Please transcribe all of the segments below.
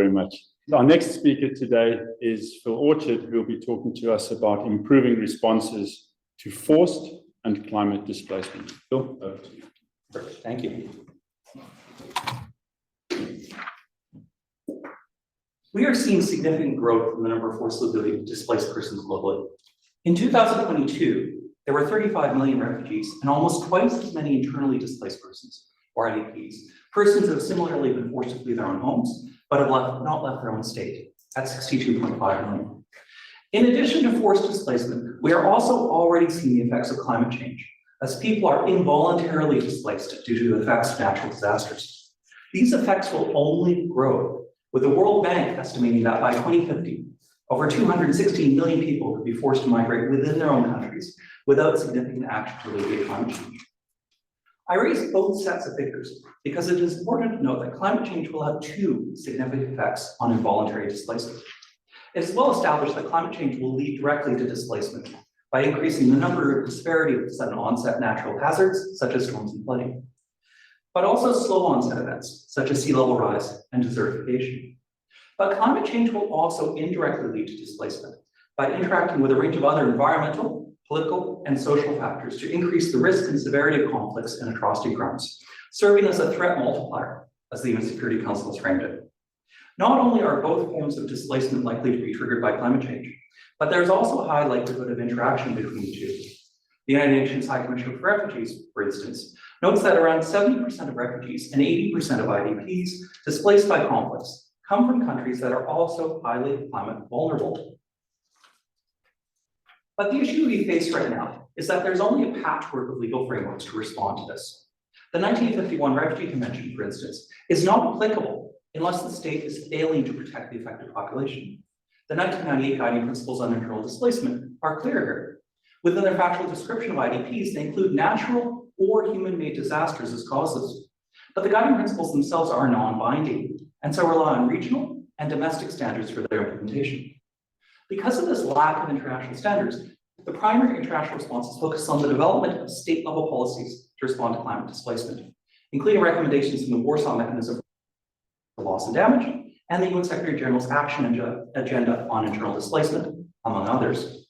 very much. Our next speaker today is Phil Orchard, who will be talking to us about improving responses to forced and climate displacement. Phil, over to you. Perfect. Thank you. We are seeing significant growth in the number of forcibly displaced persons globally. In 2022, there were 35 million refugees and almost twice as many internally displaced persons, or IDPs, persons who have similarly been forced to flee their own homes, but have not left their own state, at 62.5 million. In addition to forced displacement, we are also already seeing the effects of climate change, as people are involuntarily displaced due to the effects of natural disasters. These effects will only grow, with the World Bank estimating that by 2050, over 216 million people could be forced to migrate within their own countries without significant action to alleviate climate change. I raise both sets of figures because it is important to note that climate change will have two significant effects on involuntary displacement. It is well established that climate change will lead directly to displacement by increasing the number of disparity of sudden onset natural hazards, such as storms and flooding, but also slow onset events, such as sea level rise and desertification. But climate change will also indirectly lead to displacement by interacting with a range of other environmental, political, and social factors to increase the risk and severity of conflicts and atrocity crimes, serving as a threat multiplier, as the UN Security Council has framed it. Not only are both forms of displacement likely to be triggered by climate change, but there's also a high likelihood of interaction between the two. The United Nations High Commissioner for Refugees, for instance, notes that around 70% of refugees and 80% of IDPs displaced by conflicts come from countries that are also highly climate vulnerable. But the issue we face right now is that there's only a patchwork of legal frameworks to respond to this. The 1951 Refugee Convention, for instance, is not applicable unless the state is failing to protect the affected population. The 1998 Guiding Principles on Internal Displacement are clear here. Within their factual description of IDPs, they include natural or human-made disasters as causes. But the guiding principles themselves are non-binding, and so rely on regional and domestic standards for their implementation. Because of this lack of international standards, the primary international response is focused on the development of state-level policies to respond to climate displacement, including recommendations from the Warsaw Mechanism for Loss and Damage and the UN Secretary General's Action Agenda on Internal Displacement, among others.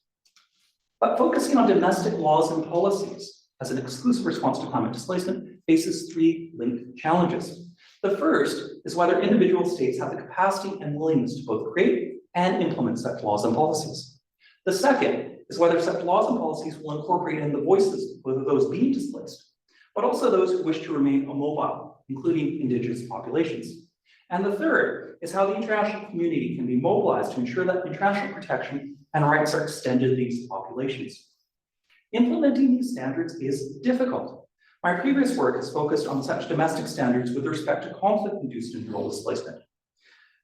But focusing on domestic laws and policies as an exclusive response to climate displacement faces three linked challenges. The first is whether individual states have the capacity and willingness to both create and implement such laws and policies. The second is whether such laws and policies will incorporate in the voices of those being displaced, but also those who wish to remain immobile, including indigenous populations. And the third is how the international community can be mobilized to ensure that international protection and rights are extended to these populations. Implementing these standards is difficult. My previous work has focused on such domestic standards with respect to conflict-induced internal displacement.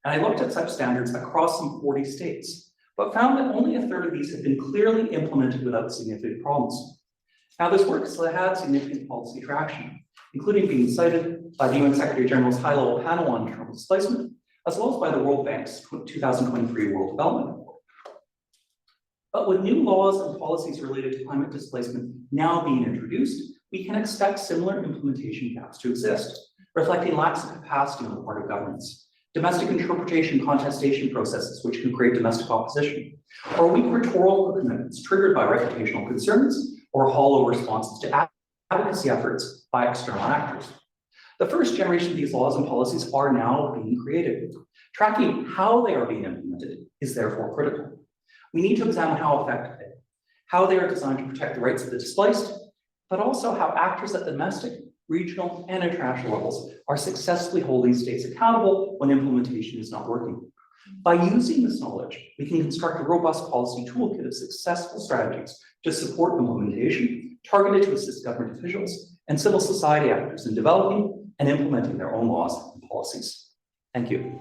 And I looked at such standards across some 40 states, but found that only a third of these had been clearly implemented without significant problems. Now, this work has had significant policy traction, including being cited by the UN Secretary General's high-level panel on internal displacement, as well as by the World Bank's 2023 World Development Report. But with new laws and policies related to climate displacement now being introduced, we can expect similar implementation gaps to exist, reflecting lacks of capacity on the part of governments, domestic interpretation contestation processes which can create domestic opposition, or weak rhetorical commitments triggered by reputational concerns or hollow responses to advocacy efforts by external actors. The first generation of these laws and policies are now being created. Tracking how they are being implemented is therefore critical. We need to examine how effective they are, how they are designed to protect the rights of the displaced, but also how actors at the domestic, regional, and international levels are successfully holding states accountable when implementation is not working. By using this knowledge, we can construct a robust policy toolkit of successful strategies to support implementation, targeted to assist government officials and civil society actors in developing and implementing their own laws and policies. Thank you.